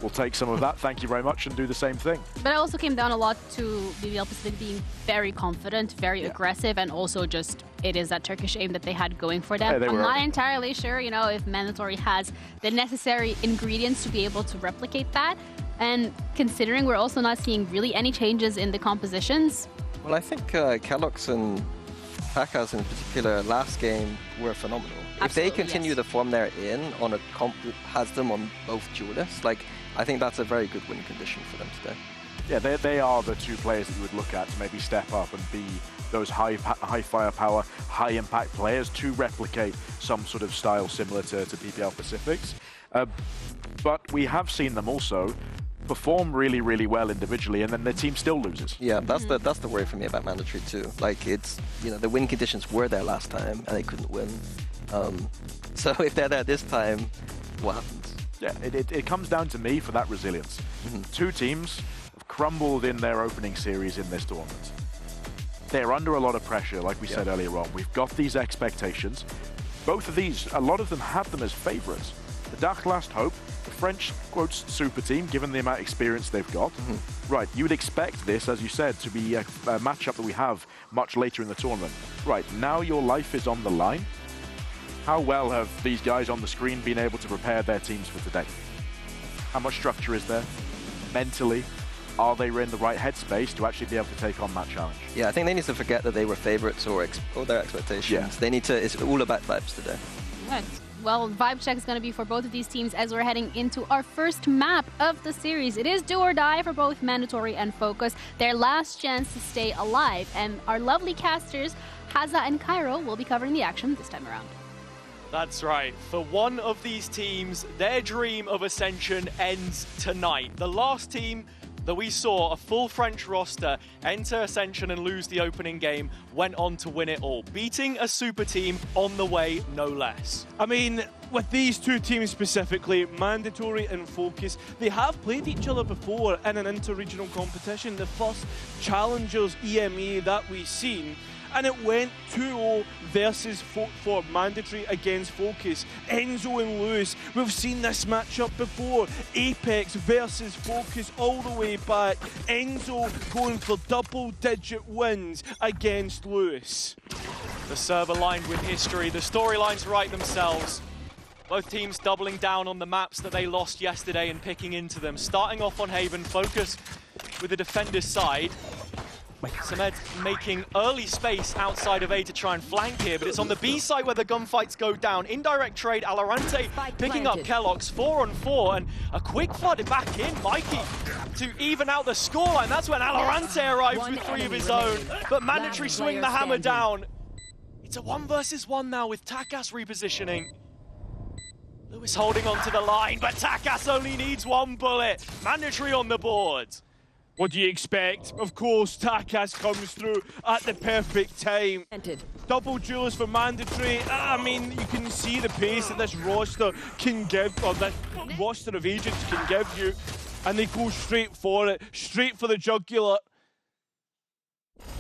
we'll take some of that, thank you very much, and do the same thing. But it also came down a lot to BBL Pacific being very confident, very aggressive, and also just it is that Turkish aim that they had going for them. I'm not entirely sure, you know, if Mandatory has the necessary ingredients to be able to replicate that. And considering we're also not seeing really any changes in the compositions. Well, I think Kellogg's and Takas in particular last game were phenomenal. Absolutely, if they continue the form they're in on a comp that has them on both duelists, like, I think that's a very good win condition for them today. Yeah, they are the two players that you would look at to maybe step up and be those high firepower, high impact players to replicate some sort of style similar to BBL Pacific's. But we have seen them also perform really, really well individually, and then their team still loses. Yeah, that's the worry for me about Mandatory too. Like, it's, you know, the win conditions were there last time and they couldn't win. So if they're there this time, what happens? Yeah, it comes down to me for that resilience. Two teams have crumbled in their opening series in this tournament. They're under a lot of pressure, like we said earlier on. We've got these expectations. Both of these, a lot of them have them as favorites. The Dach Last Hope, the French, quotes, super team, given the amount of experience they've got. Right, you would expect this, as you said, to be a matchup that we have much later in the tournament. Right, now your life is on the line. How well have these guys on the screen been able to prepare their teams for today? How much structure is there? Mentally, are they in the right headspace to actually be able to take on that challenge? Yeah, I think they need to forget that they were favorites or their expectations. Yeah. They need to, it's all about vibes today. Right. Well, vibe check is going to be for both of these teams as we're heading into our first map of the series. It is do or die for both Mandatory and Fokus, their last chance to stay alive. And our lovely casters, Haza and Cairo, will be covering the action this time around. That's right. For one of these teams, their dream of Ascension ends tonight. The last team that we saw a full French roster enter Ascension and lose the opening game went on to win it all, beating a super team on the way, no less. I mean, with these two teams specifically, Mandatory and Fokus, they have played each other before in an inter-regional competition, the first Challengers EMEA that we've seen. And it went 2-0 versus for Mandatory against Fokus. Enzo and Lewis, we've seen this matchup before. Apex versus Fokus all the way back. Enzo going for double-digit wins against Lewis. The server lined with history. The storylines write themselves. Both teams doubling down on the maps that they lost yesterday and picking into them. Starting off on Haven, Fokus with the defender's side. Samed making early space outside of A to try and flank here, but it's on the B side where the gunfights go down. Indirect trade, Valorant picking up Kellogg's 4-on-4, and a quick flood back in, Mikey, to even out the scoreline. That's when Valorant arrives with 3 of his own, but Mandatory swing the hammer down. It's a 1-versus-1 now with Takas repositioning. Lewis holding on to the line, but Takas only needs 1 bullet. Mandatory on the board. What do you expect? Of course, Takas comes through at the perfect time. Double duels for Mandatory. I mean, you can see the pace that this roster can give, or this roster of agents can give you. And they go straight for it, straight for the jugular.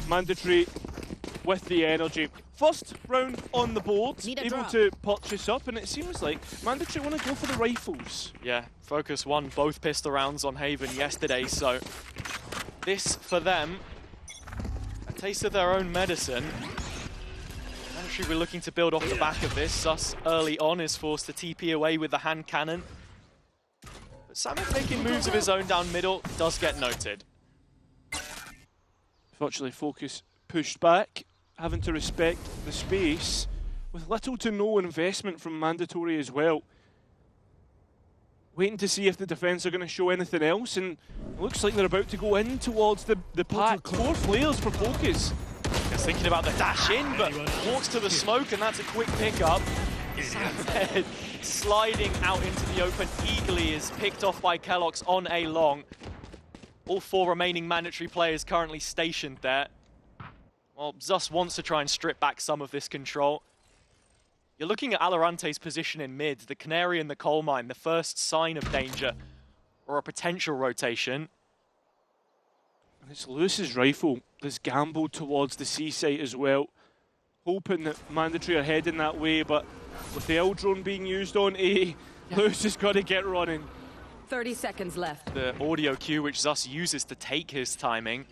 Mandatory with the energy. First round on the board, able to purchase up, and it seems like Mandatory want to go for the rifles. Yeah, Fokus won both pistol rounds on Haven yesterday, so this for them, a taste of their own medicine. Mandatory were looking to build off the back of this. Sus early on is forced to TP away with the hand cannon. But Samet making moves of his own down middle does get noted. Fortunately, Fokus pushed back, having to respect the space, with little to no investment from Mandatory as well. Waiting to see if the defense are going to show anything else, and it looks like they're about to go in towards the pack. 4 players for Fokus. Just thinking about the dash in, but walks to the smoke, and that's a quick pickup. Samet sliding out into the open eagerly is picked off by Kellogg's on A long. All 4 remaining Mandatory players currently stationed there. Well, Zus wants to try and strip back some of this control. You're looking at Alorante's position in mid, the canary in the coal mine, the first sign of danger or a potential rotation. And it's Lewis's rifle that's gambled towards the C site as well, hoping that Mandatory are heading that way, but with the L drone being used on A, Lewis has got to get running. 30 seconds left. The audio cue which Zus uses to take his timing.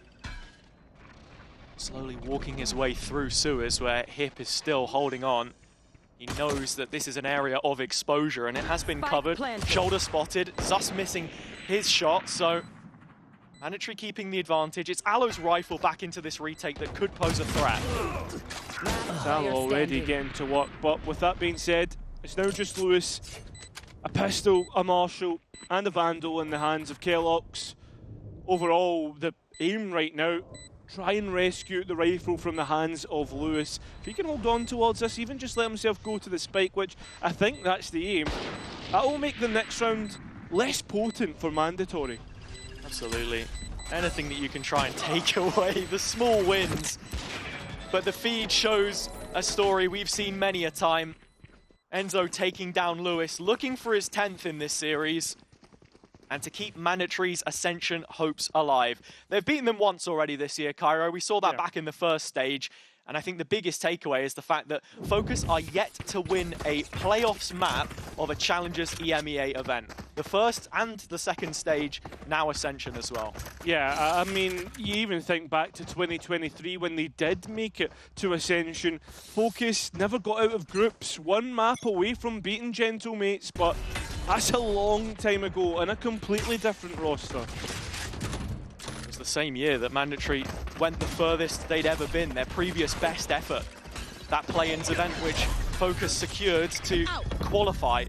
Slowly walking his way through sewers where Hip is still holding on. He knows that this is an area of exposure and it has been covered. Shoulder spotted, Zus missing his shot, so Mandatory keeping the advantage. It's Alo's rifle back into this retake that could pose a threat. Alo already getting to work, but with that being said, it's now just Lewis, a pistol, a Marshall, and a Vandal in the hands of Kellox. Overall, the aim right now, try and rescue the rifle from the hands of Lewis. If he can hold on towards this, even just let himself go to the spike, which I think that's the aim, that will make the next round less potent for Mandatory. Absolutely. Anything that you can try and take away, the small wins. But the feed shows a story we've seen many a time. Enzo taking down Lewis, looking for his 10th in this series, and to keep Mandatory's Ascension hopes alive. They've beaten them once already this year, Cairo. We saw that back in the first stage. And I think the biggest takeaway is the fact that Fokus are yet to win a playoffs map of a Challengers EMEA event. The first and the second stage, now Ascension as well. Yeah, I mean, you even think back to 2023 when they did make it to Ascension. Fokus never got out of groups, one map away from beating Gentlemates, but that's a long time ago and a completely different roster. The same year that Mandatory went the furthest they'd ever been, their previous best effort. That play-ins event which Fokus secured to qualify.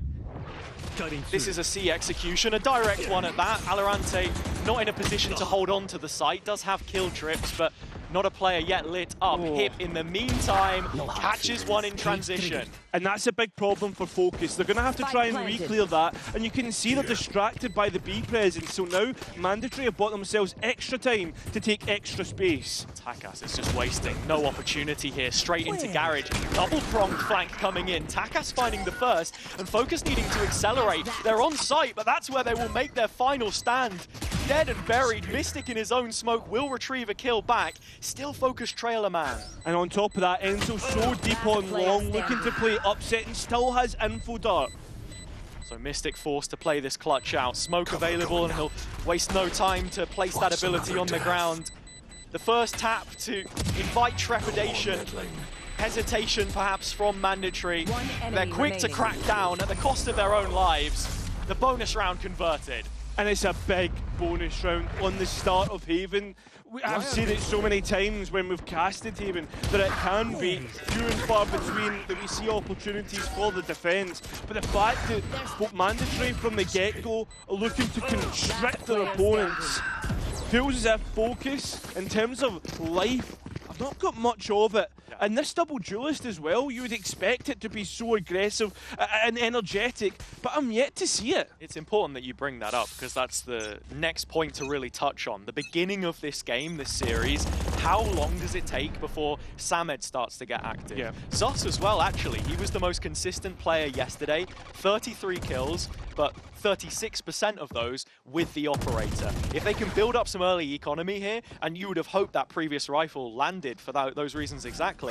This is a C execution, a direct one at that. Valorant not in a position to hold on to the site, does have kill trips, but not a player yet lit up. Hip in the meantime catches one in transition. And that's a big problem for Fokus. They're going to have to try and re-clear that, and you can see they're distracted by the B presence, so now Mandatory have bought themselves extra time to take extra space. Takas is just wasting no opportunity here, straight into Garage. Double-pronged flank coming in, Takas finding the first, and Fokus needing to accelerate. They're on site, but that's where they will make their final stand. Dead and buried, Mystic in his own smoke will retrieve a kill back. Still Fokus trail a man. And on top of that, Enzo so deep on long, looking to play upset and still has info dart. So Mystic forced to play this clutch out. Smoke available and he'll waste no time to place that ability on the ground. The first tap to invite trepidation. Hesitation perhaps from Mandatory. They're quick to crack down at the cost of their own lives. The bonus round converted. And it's a big bonus round on the start of Haven. I've said it so many times when we've casted Haven that it can be few and far between that we see opportunities for the defence. But the fact that both Mandatory from the get-go are looking to constrict their opponents feels as if Fokus, in terms of life, I've not got much of it. And this double duelist as well, you would expect it to be so aggressive and energetic, but I'm yet to see it. It's important that you bring that up because that's the next point to really touch on. The beginning of this game, this series, how long does it take before Samed starts to get active? Yeah. Zus as well, actually. He was the most consistent player yesterday, 33 kills, but 36% of those with the operator. If they can build up some early economy here, and you would have hoped that previous rifle landed for those reasons exactly,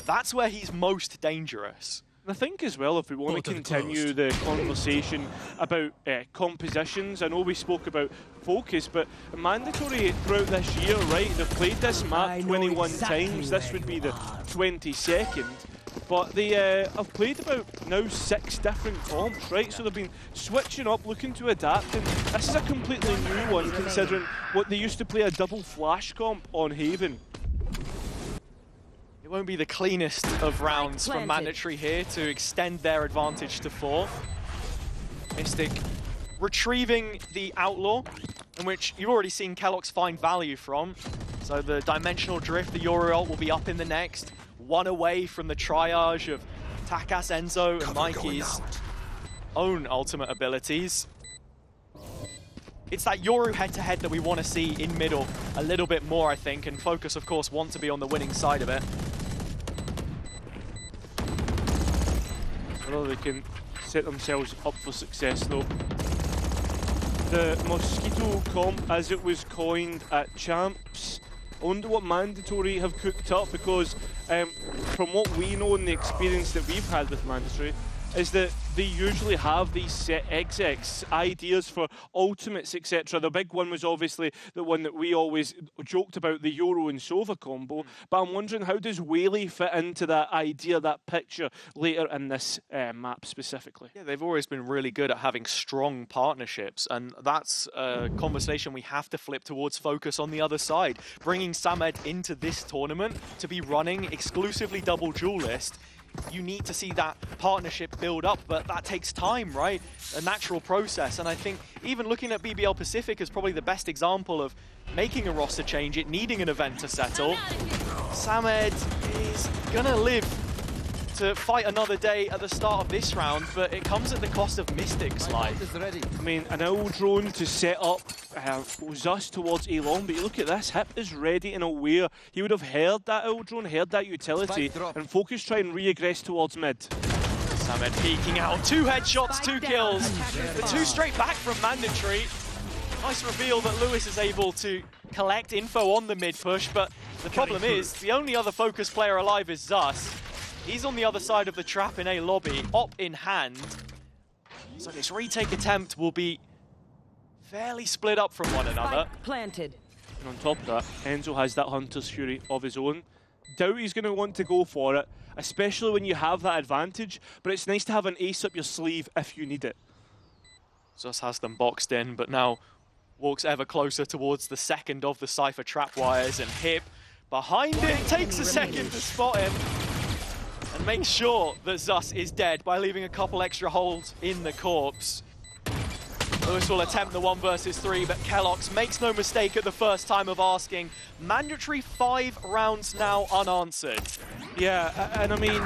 that's where he's most dangerous. I think as well, if we want to continue the conversation about compositions, I know we spoke about Fokus, but Mandatory throughout this year, right, they've played this map 21 times, this would be the 22nd. But they have played about now 6 different comps, right? So they've been switching up, looking to adapt, and this is a completely new one considering what they used to play a double flash comp on Haven. It won't be the cleanest of rounds from Mandatory here to extend their advantage to 4. Mystic retrieving the Outlaw, in which you've already seen Kellox find value from. So the Dimensional Drift, the Yori ult will be up in the next. One away from the triage of Takas, Enzo, and Mikey's own ultimate abilities. It's that Yoru head-to-head that we want to see in middle a little bit more, I think, and Fokus, of course, want to be on the winning side of it. Well, they can set themselves up for success, though. The Mosquito comp, as it was coined at Champs, I wonder what Mandatory have cooked up, because from what we know and the experience that we've had with Mandatory, is that they usually have these set execs, ideas for ultimates, etc. The big one was obviously the one that we always joked about, the Euro and Sova combo. But I'm wondering, how does Whaley fit into that idea, that picture later in this map specifically? Yeah, they've always been really good at having strong partnerships, and that's a conversation we have to flip towards Fokus on the other side. Bringing Samed into this tournament to be running exclusively double duelist, you need to see that partnership build up, but that takes time, right? A natural process, and I think even looking at BBL Pacific is probably the best example of making a roster change, it needing an event to settle. Samed is gonna live to fight another day at the start of this round, but it comes at the cost of Mystic's life. I mean, an owl drone to set up Zus towards A long, but you look at this, Hip is ready and aware. He would have heard that owl drone, heard that utility, and Fokus try and re-aggress towards mid. Samed peeking out, 2 headshots, 2 kills, the 2 straight back from Mandatory. Nice reveal that Lewis is able to collect info on the mid push, but the problem is, the only other Fokus player alive is Zus. He's on the other side of the trap in A lobby, op in hand. So this retake attempt will be fairly split up from one another. Planted. And on top of that, Enzo has that Hunter's Fury of his own. Doubt he's going to want to go for it, especially when you have that advantage, but it's nice to have an ace up your sleeve if you need it. Zus has them boxed in, but now walks ever closer towards the second of the Cypher trap wires, and Hip behind it, takes a second to spot him. And make sure that Zus is dead by leaving a couple extra holes in the corpse. Lewis will attempt the 1 versus 3, but Kellox makes no mistake at the first time of asking. Mandatory 5 rounds now unanswered. Yeah, and I mean,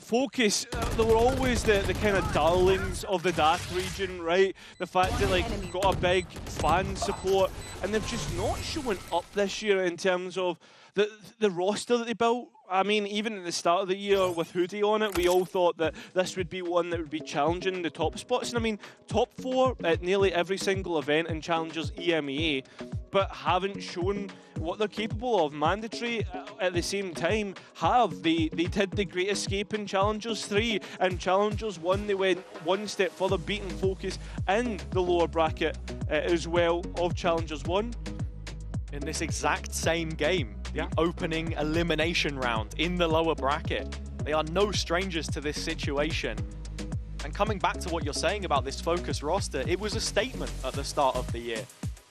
Fokus, they were always the kind of darlings of the DACH region, right? The fact that, like, got a big fan support, and they've just not shown up this year in terms of the roster that they built. I mean, even at the start of the year with Hoodie on it, we all thought that this would be one that would be challenging the top spots. And I mean, top 4 at nearly every single event in Challengers EMEA, but haven't shown what they're capable of. Mandatory, at the same time, they did the Great Escape in Challengers 3, and Challengers 1, they went one step further, beating Fokus in the lower bracket as well of Challengers 1. In this exact same game, the opening elimination round in the lower bracket. They are no strangers to this situation. And coming back to what you're saying about this Fokus roster, it was a statement at the start of the year.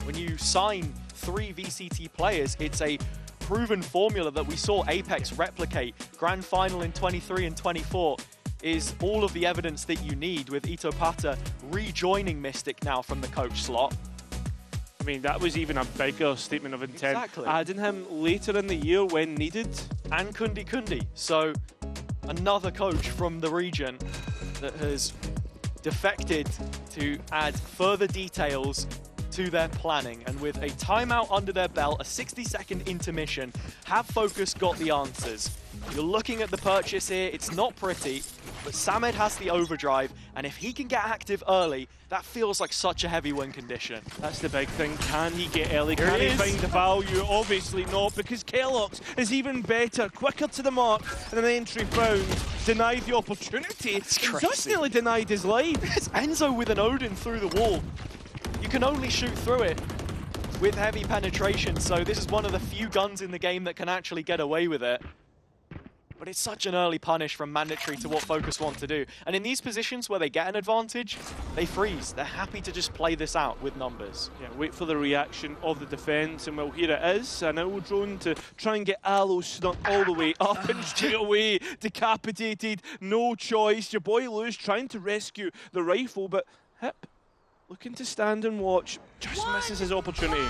When you sign 3 VCT players, it's a proven formula that we saw Apex replicate. Grand Final in 23 and 24 is all of the evidence that you need, with Ito Pata rejoining Mystic now from the coach slot. I mean, that was even a bigger statement of intent. Exactly. Adding him later in the year when needed. And Kundi Kundi. So another coach from the region that has defected to add further details to their planning. And with a timeout under their belt, a 60-second intermission, have Fokus got the answers? You're looking at the purchase here, it's not pretty, but Samed has the overdrive, and if he can get active early, that feels like such a heavy win condition. That's the big thing. Can he get early? Can he find the value? Obviously not, because Kellox is even better, quicker to the mark in an entry round. Denied the opportunity. Just nearly denied his life. It's Enzo with an Odin through the wall. You can only shoot through it with heavy penetration, so this is one of the few guns in the game that can actually get away with it. But it's such an early punish from Mandatory to what Fokus want to do. And in these positions where they get an advantage, they freeze. They're happy to just play this out with numbers. Yeah, wait for the reaction of the defense, and well, here it is. An owl drone to try and get Aloe snuck all the way up and straight away decapitated. No choice. Your boy Lewis trying to rescue the rifle, but Hip looking to stand and watch, just misses his opportunity.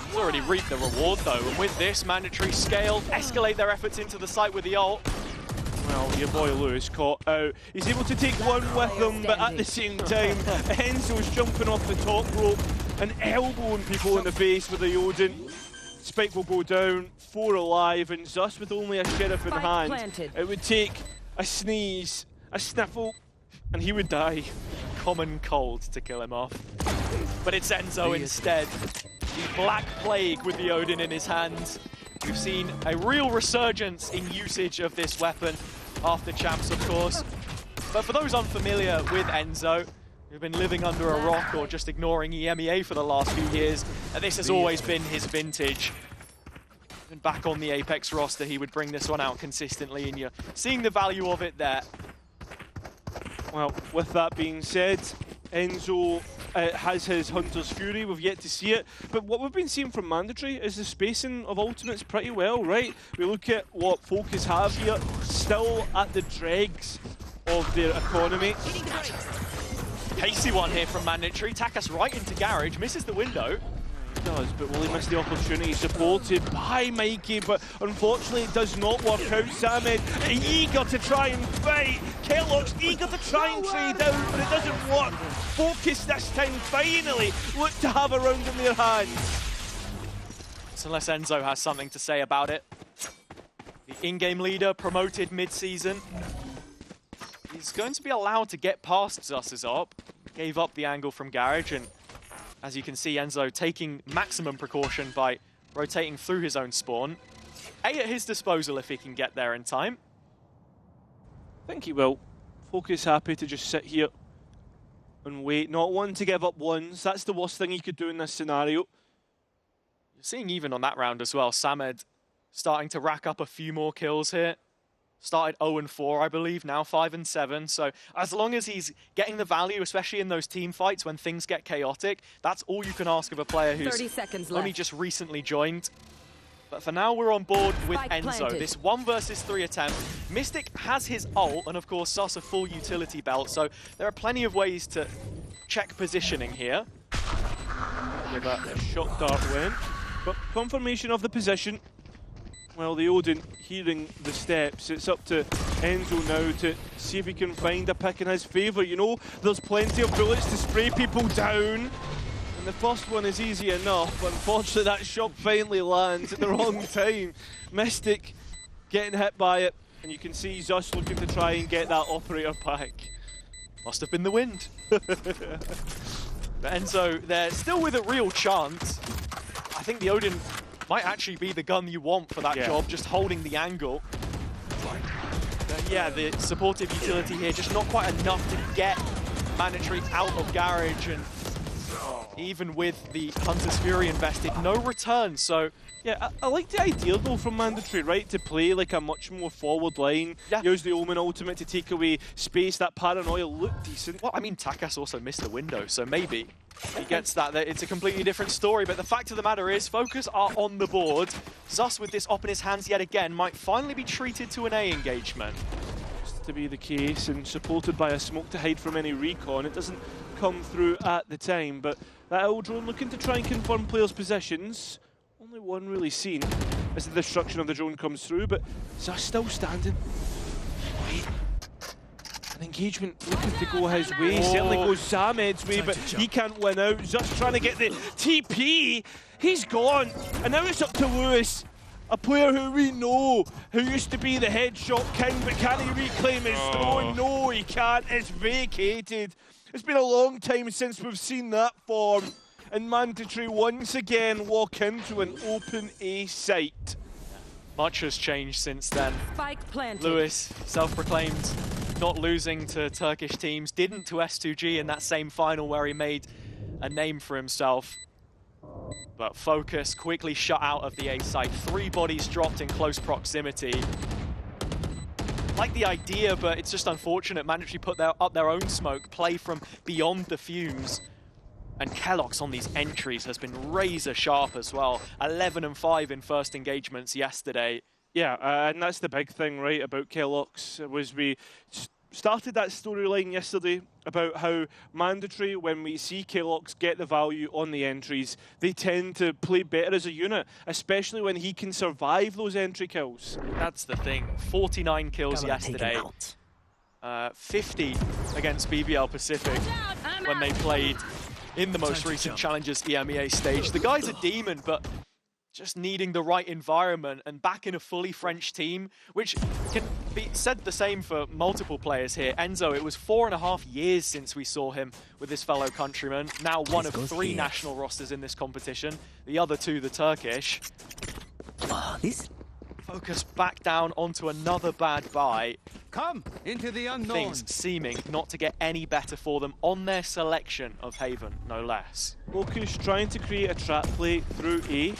He's already reaped the reward though, and with this, Mandatory scale, escalate their efforts into the site with the ult. Well, your boy Lewis caught out. He's able to take one with him, but at the same time, Enzo's jumping off the top rope and elbowing people in the face with the Odin. Spike will go down, 4 alive, and Zus with only a sheriff in hand. It would take a sneeze, a sniffle, and he would die. Common cold to kill him off. But it's Enzo instead. The Black Plague with the Odin in his hands. We've seen a real resurgence in usage of this weapon after Champs, of course. But for those unfamiliar with Enzo, who've been living under a rock or just ignoring EMEA for the last few years, this has always been his vintage. And back on the Apex roster, he would bring this one out consistently, and you're seeing the value of it there. Well, with that being said, Enzo has his Hunter's Fury. We've yet to see it. But what we've been seeing from Mandatory is the spacing of ultimates pretty well, right? We look at what Fokus have here, still at the dregs of their economy. Pacey one here from Mandatory. Takas right into Garage, misses the window. He does, but will he miss the opportunity? Supported by Mikey, but unfortunately it does not work out. Samed eager to try and fight. Kellogg's eager to try and trade out, but it doesn't work. Fokus this time finally look to have a round in their hands. So unless Enzo has something to say about it. The in-game leader promoted mid-season. He's going to be allowed to get past Zus's gave up the angle from Garage, and as you can see, Enzo taking maximum precaution by rotating through his own spawn. At his disposal if he can get there in time. I think he will. Fokus happy to just sit here and wait, not wanting to give up ones. That's the worst thing he could do in this scenario. You're seeing even on that round as well, Samed starting to rack up a few more kills here. Started 0-4, I believe, now 5-7. So as long as he's getting the value, especially in those team fights when things get chaotic, that's all you can ask of a player who's only just recently joined. But for now, we're on board with Enzo. This 1 versus 3 attempt. Mystic has his ult, and of course, Sus a full utility belt. So there are plenty of ways to check positioning here. Give that a shot dart win. But confirmation of the position. Well, the Odin hearing the steps. It's up to Enzo now to see if he can find a pick in his favour. You know, there's plenty of bullets to spray people down. And the first one is easy enough, but unfortunately that shot finally lands at the wrong time. Mystic getting hit by it, and you can see Zus looking to try and get that operator back. Must have been the wind. But Enzo, they're still with a real chance. I think the Odin might actually be the gun you want for that job, just holding the angle. But yeah, the supportive utility here, just not quite enough to get Mandatory out of Garage, and even with the Hunter's Fury invested, no return, so... Yeah, I like the idea though from Mandatory, right, to play like a much more forward line, use the Omen ultimate to take away space, that paranoia looked decent. Well, I mean, Takas also missed the window, so maybe he gets that. It's a completely different story, but the fact of the matter is, Fokus are on the board. Zus, with this op in his hands yet again, might finally be treated to an A engagement. To be the case, and supported by a smoke to hide from any recon. It doesn't come through at the time, but that old drone looking to try and confirm players' positions. Only one really seen as the destruction of the drone comes through, but Zus still standing. Wait. An engagement looking to go his way. Certainly goes Samed's way, but he can't win out. Zus trying to get the TP. He's gone, and now it's up to Lewis. A player who we know, who used to be the headshot king, but can he reclaim his throne? No, he can't. It's vacated. It's been a long time since we've seen that form. And Mandatory once again walk into an open A site. Much has changed since then. Spike planted. Lewis, self-proclaimed, not losing to Turkish teams, didn't to S2G in that same final where he made a name for himself. But Fokus quickly shut out of the A site. 3 bodies dropped in close proximity. Like the idea, but it's just unfortunate. Mandatory put up their own smoke, play from beyond the fumes. And Kellogg's on these entries has been razor sharp as well. 11-5 in first engagements yesterday. Yeah, and that's the big thing, right, about Kellogg's, was we started that storyline yesterday about how Mandatory, when we see Kellogg's get the value on the entries, they tend to play better as a unit, especially when he can survive those entry kills. That's the thing. 49 kills yesterday. 50 against BBL Pacific when they played in the most recent Challengers EMEA stage. The guy's a demon, but just needing the right environment and back in a fully French team, which can be said the same for multiple players here. Enzo, it was 4.5 years since we saw him with his fellow countrymen. Now one of 3 national rosters in this competition. The other 2, the Turkish. Fokus back down onto another bad buy. Come into the unknown. Things seeming not to get any better for them on their selection of Haven, no less. Fokus trying to create a trap play through A.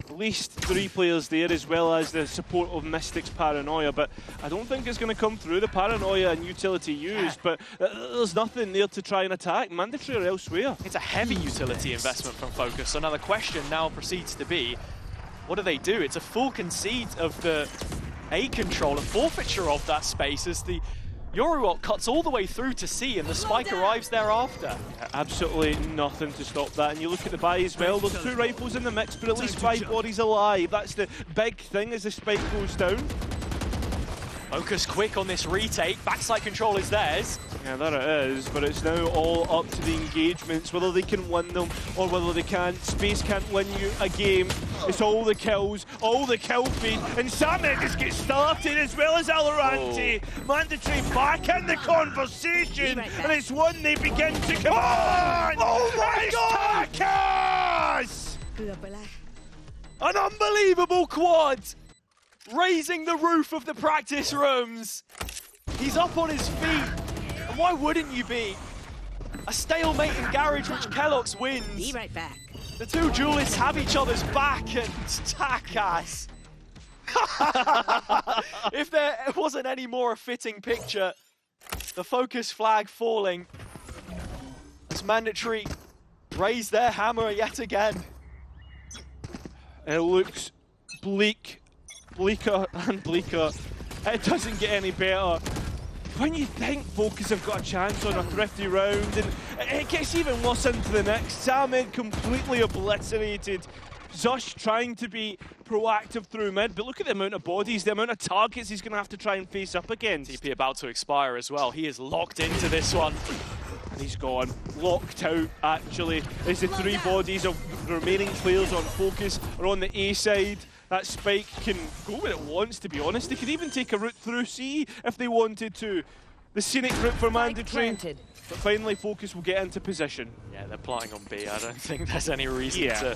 At least 3 players there, as well as the support of Mystic's Paranoia, but I don't think it's going to come through the Paranoia and utility used, but there's nothing there to try and attack. Mandatory or elsewhere. It's a heavy utility investment from Fokus, so now the question now proceeds to be, what do? It's a full concede of the A control, a forfeiture of that space as the Yoruok cuts all the way through to C and the spike arrives thereafter. Absolutely nothing to stop that, and you look at the buy as well, there's 2 rifles in the mix, but at least 5 bodies alive. That's the big thing as the spike goes down. Fokus quick on this retake, backside control is theirs. Yeah, there it is, but it's now all up to the engagements, whether they can win them or whether they can't. Space can't win you a game. It's all the kills, all the kill feed, and Samet just gets started as well as VALORANT. Mandatory back in the conversation, and it's one they begin to come on! Oh my God! Takas! An unbelievable quad! Raising the roof of the practice rooms. He's up on his feet. And why wouldn't you be? A stalemate in Garage which Kellogg's wins. Be right back. The 2 duelists have each other's back and Takas. If there wasn't any more a fitting picture, the Fokus flag falling. It's Mandatory raise their hammer yet again. It looks bleak. Bleaker and bleaker. It doesn't get any better. When you think Fokus have got a chance on a thrifty round, and it gets even worse into the next. Samed completely obliterated. Zush trying to be proactive through mid, but look at the amount of bodies, the amount of targets he's going to have to try and face up against. TP about to expire as well. He is locked into this one. And he's gone. Locked out, actually. As the 3 bodies of the remaining players on Fokus are on the A side. That spike can go where it wants, to be honest. They could even take a route through C if they wanted to. The scenic route for Mandatory. But finally, Fokus will get into position. Yeah, they're plotting on B. I don't think there's any reason to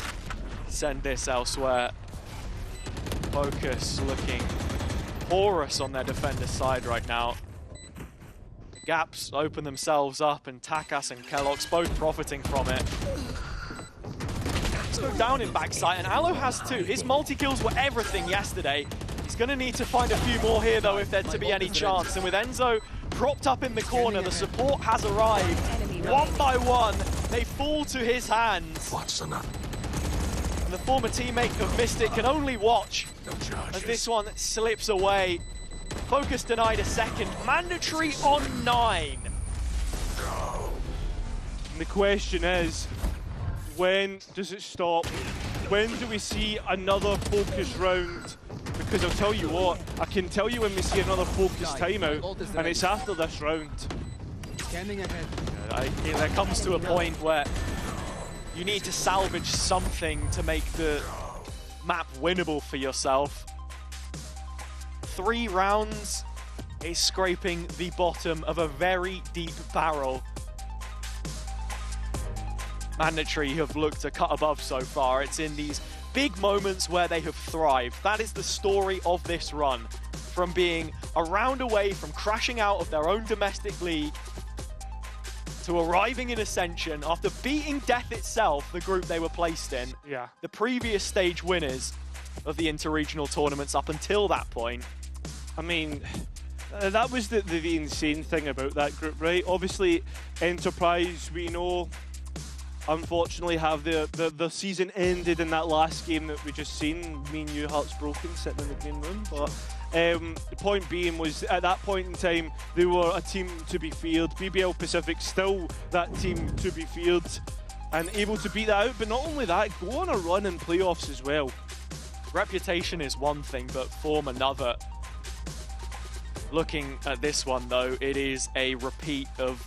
send this elsewhere. Fokus looking porous on their defender's side right now. Gaps open themselves up, and Takas and Kellogg's both profiting from it. Let's go down in backside, and Aloe has 2. His multi-kills were everything yesterday. He's going to need to find a few more here, though, if there's to be any chance. And with Enzo propped up in the corner, the support has arrived. One by one, they fall to his hands. What's enough? And the former teammate of Mystic can only watch as this one slips away. Fokus denied a second. Mandatory on 9. And the question is, when does it stop? When do we see another Fokus round? Because I'll tell you what, I can tell you when we see another Fokus timeout, and it's after this round. Standing ahead. There comes to a point where you need to salvage something to make the map winnable for yourself. 3 rounds is scraping the bottom of a very deep barrel. Mandatory have looked to cut above so far. It's in these big moments where they have thrived. That is the story of this run. From being a round away from crashing out of their own domestic league to arriving in Ascension after beating Death itself, the group they were placed in. Yeah. The previous stage winners of the interregional tournaments up until that point. I mean, that was the insane thing about that group, right? Obviously, Enterprise, we know, unfortunately have the season ended in that last game that we just seen. Me and you, hearts broken, sitting in the green room. But the point being was, at that point in time, they were a team to be feared. BBL Pacific still that team to be feared, and able to beat that out. But not only that, go on a run in playoffs as well. Reputation is one thing, but form another. Looking at this one, though, it is a repeat of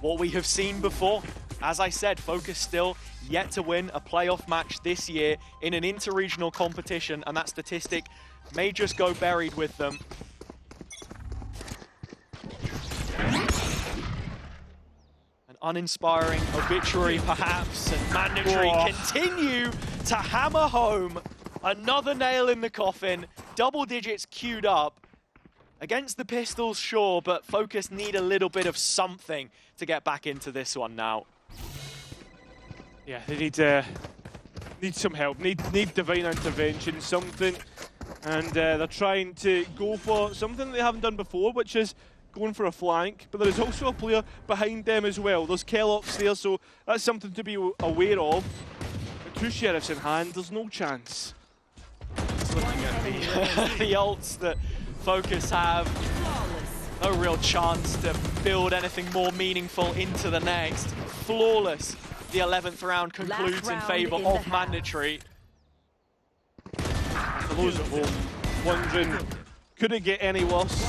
what we have seen before. As I said, Fokus still yet to win a playoff match this year in an interregional competition, and that statistic may just go buried with them. An uninspiring obituary, perhaps, and Mandatory continue to hammer home Another nail in the coffin. Double digits queued up. Against the Pistols, sure, but Fokus need a little bit of something to get back into this one now. Yeah, they need some help, need divine intervention, something. And they're trying to go for something they haven't done before, which is going for a flank. But there is also a player behind them as well. There's Kellogg's there, so that's something to be aware of. But 2 Sheriffs in hand, there's no chance. Just looking at the ults that Fokus have. No real chance to build anything more meaningful into the next. Flawless. The 11th round concludes in favour of Mandatory. For those at home wondering, could it get any worse?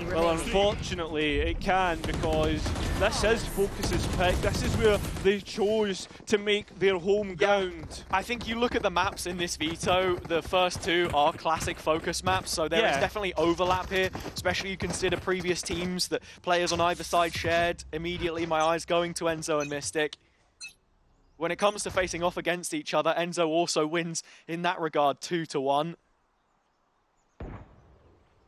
Well, unfortunately, it can, because this is Fokus's pick. This is where they chose to make their home ground. I think you look at the maps in this veto, the first 2 are classic Fokus maps, so there is definitely overlap here, especially you consider previous teams that players on either side shared. Immediately, my eyes going to Enzo and Mystic. When it comes to facing off against each other, Enzo also wins in that regard 2-1.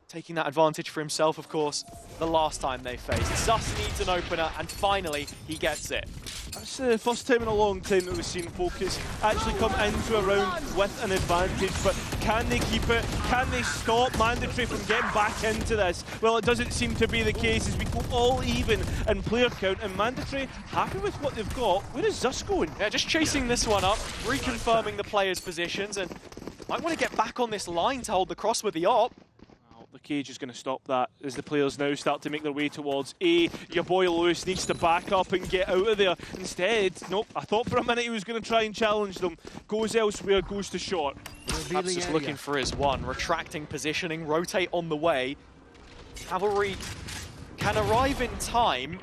Taking that advantage for himself, of course, the last time they faced. Zus needs an opener, and finally, he gets it. That's the first time in a long time that we've seen Fokus actually come into a round with an advantage, but can they keep it? Can they stop Mandatory from getting back into this? Well, it doesn't seem to be the case as we go all even in player count, and Mandatory happy with what they've got. Where is Zus going? Yeah, just chasing this one up, reconfirming the players' positions, and might want to get back on this line to hold the cross with the op. The cage is going to stop that as the players now start to make their way towards A. Your boy Lewis needs to back up and get out of there. Instead, nope, I thought for a minute he was going to try and challenge them. Goes elsewhere, goes to short. Perhaps just looking for his one, retracting positioning, rotate on the way. Cavalry can arrive in time.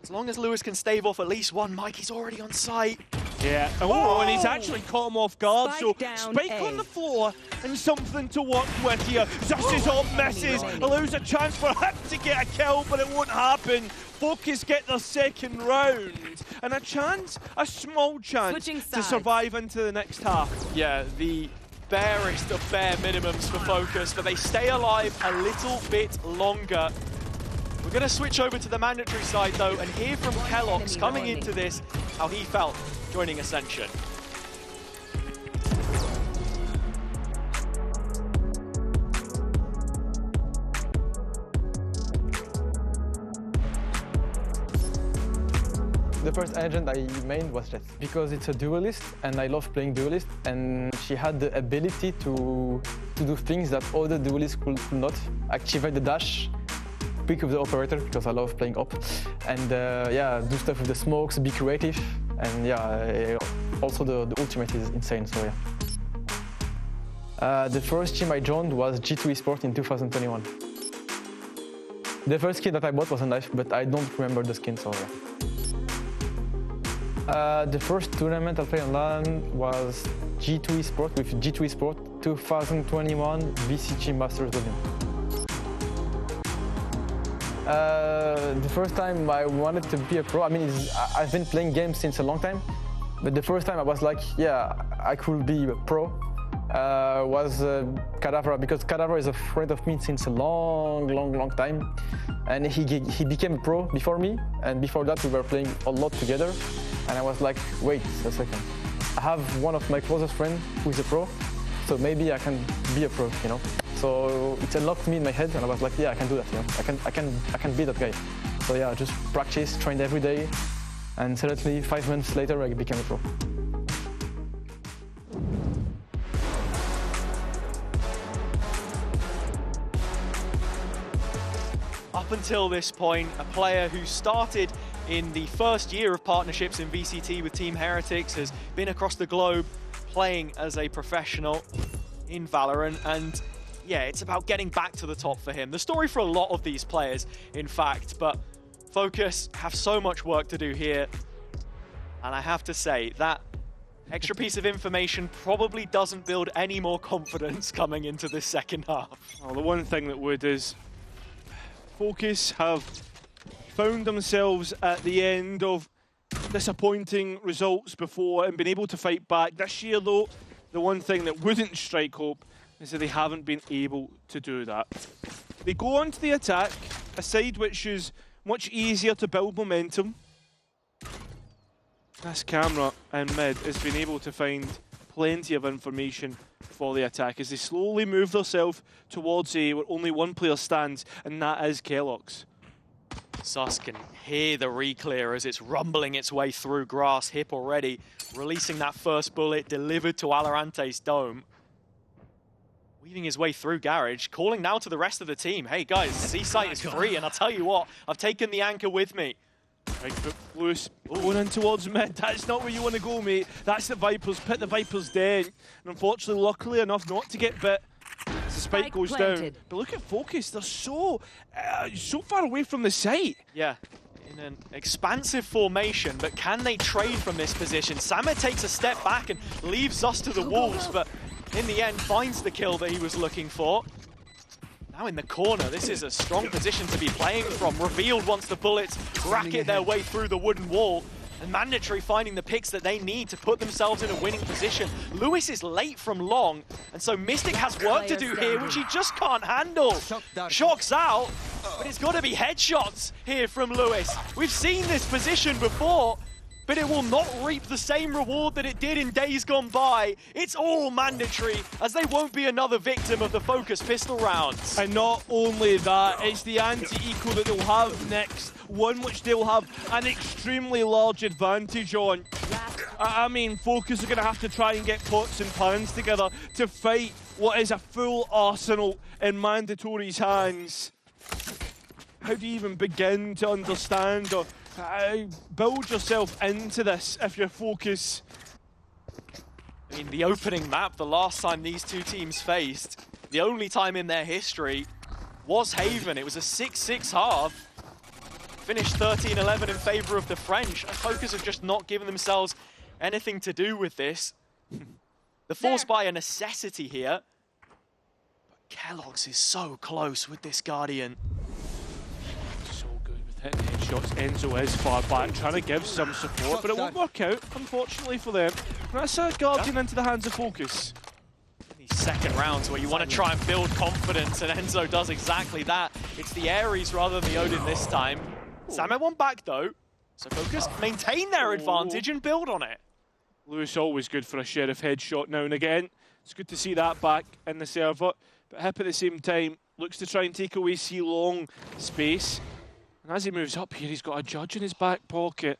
As long as Lewis can stave off at least one, Mikey's already on site. Yeah, and he's actually caught him off guard, so Spike on the floor and something to work with here. Zus's ult misses, allows a chance for him to get a kill, but it won't happen. Fokus get their second round, and a small chance to survive into the next half. Yeah, the barest of bare minimums for Fokus, but they stay alive a little bit longer. We're going to switch over to the Mandatory side, though, and hear from Kellogg's coming into this, how he felt joining Ascension. The first agent I made was Jet, because it's a duelist and I love playing duelist, and she had the ability to do things that other duelists could not. Activate the dash, pick with the operator, because I love playing op, and yeah, do stuff with the smokes, be creative, and yeah, also the ultimate is insane, so yeah. The first team I joined was G2 Esports in 2021. The first skin that I bought was a knife, but I don't remember the skin, so yeah. The first tournament I played online was G2 Esports with G2 Esports 2021 VCT Masters Division. The first time I wanted to be a pro, I mean, I've been playing games since a long time, but the first time I was like, yeah, I could be a pro, was Cadaver, because Cadaver is a friend of mine since a long time, and he became a pro before me, and before that we were playing a lot together, and I was like, wait a second, I have one of my closest friends who is a pro, so maybe I can be a pro, you know. So it unlocked me in my head, and I was like, yeah, I can do that, you know. I can be that guy. So yeah, just practice, trained every day, and suddenly 5 months later I became a pro. Up until this point, a player who started in the first year of partnerships in VCT with Team Heretics has been across the globe playing as a professional in Valorant, and yeah, it's about getting back to the top for him. The story for a lot of these players, in fact, but Fokus have so much work to do here. And I have to say, that extra piece of information probably doesn't build any more confidence coming into this second half. Well, the one thing that would is Fokus have found themselves at the end of disappointing results before and been able to fight back. This year, though, the one thing that wouldn't strike hope is that they haven't been able to do that. They go on to the attack, a side which is much easier to build momentum. This camera in mid has been able to find plenty of information for the attack as they slowly move themselves towards A where only one player stands, and that is Kellogg's. Sus can hear the re-clear as it's rumbling its way through grass. Hip already releasing that first bullet delivered to Valorante's dome. Weaving his way through Garage, calling now to the rest of the team. Hey guys, C site is free, and I'll tell you what, I've taken the anchor with me. Right foot loose, going in towards mid. That's not where you want to go, mate. That's the Viper's pit, the Viper's den. And unfortunately, luckily enough, not to get bit as the spike goes down. But look at Fokus, they're so far away from the site. Yeah, in an expansive formation, but can they trade from this position? Samet takes a step back and leaves us to the wolves, but in the end finds the kill that he was looking for. Now in the corner, this is a strong position to be playing from. Revealed once the bullets racket their way through the wooden wall. And Mandatory finding the picks that they need to put themselves in a winning position. Lewis is late from long, and so Mystic has work to do here, which he just can't handle. Shocks out, but it's got to be headshots here from Lewis. We've seen this position before, but it will not reap the same reward that it did in days gone by. It's all Mandatory, as they won't be another victim of the Fokus pistol rounds. And not only that, it's the anti-eco that they'll have next, one which they'll have an extremely large advantage on. I mean, Fokus are going to have to try and get pots and pans together to fight what is a full arsenal in Mandatory's hands. How do you even begin to understand or build yourself into this if you're Fokus? I mean, the opening map, the last time these two teams faced, the only time in their history, was Haven. It was a 6-6 half. Finished 13-11 in favor of the French. And Fokus have just not given themselves anything to do with this. The force by a necessity here. But Kellogg's is so close with this Guardian. Hitting headshots, Enzo is far back, trying to give some support, but it won't work out, unfortunately for them. And that's a Guardian into the hands of Fokus. These second rounds where you want to try and build confidence, and Enzo does exactly that. It's the Ares rather than the Odin this time. Samet one back though, so Fokus maintain their advantage and build on it. Lewis always good for a Sheriff headshot now and again. It's good to see that back in the server, but Hip at the same time looks to try and take away C-long space. And as he moves up here, he's got a judge in his back pocket.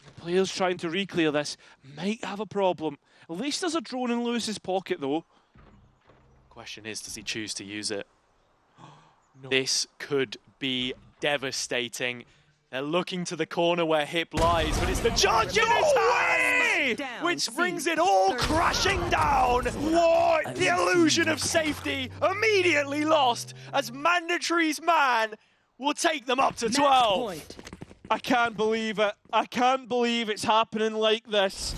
The players trying to re-clear this might have a problem. At least there's a drone in Lewis's pocket, though. Question is, does he choose to use it? No. This could be devastating. They're looking to the corner where Hip lies, but it's the judge in his hand, which brings it all crashing down. What? The illusion of safety immediately lost as Mandatory's man will take them up to 12. I can't believe it. I can't believe it's happening like this.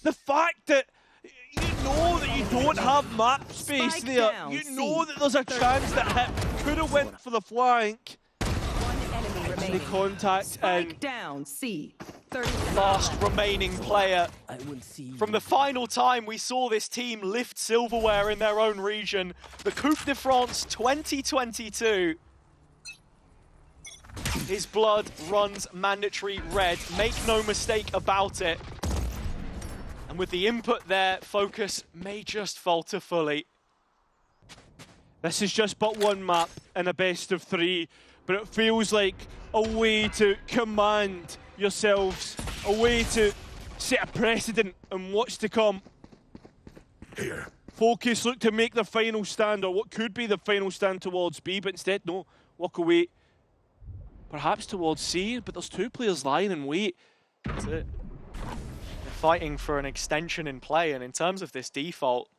The fact that you know that you don't have map space there. You know that there's a chance that Hip could have went for the flank. The contact and down, C. Last remaining player. From the final time we saw this team lift silverware in their own region, the Coupe de France 2022. His blood runs Mandatory red, make no mistake about it. And with the input there, Fokus may just falter fully. This is just but one map in a best of 3, but it feels like a way to command yourselves, a way to set a precedent on what's to come. Here. Fokus look to make the final stand, or what could be the final stand towards B, but instead, no, walk away. Perhaps towards C, but there's 2 players lying in wait. That's it. They're fighting for an extension in play, and in terms of this default,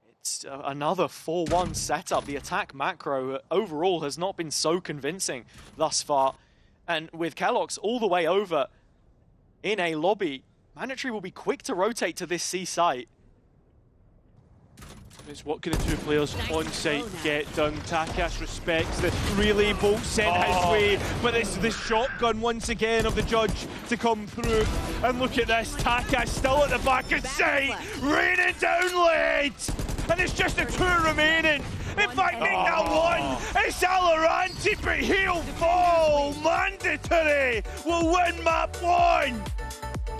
it's another 4-1 setup. The attack macro overall has not been so convincing thus far. And with Kellogg's all the way over in a lobby, Mandatory will be quick to rotate to this C site. It's what can the two players on site get done. Takash respects the relay bolt sent his way, but it's the shotgun once again of the judge to come through. And look at this, Takash still at the back of sight, raining down lead! And it's just the two remaining. In fact, make that one. It's VALORANT, but he'll fall. Mandatory will win map 1.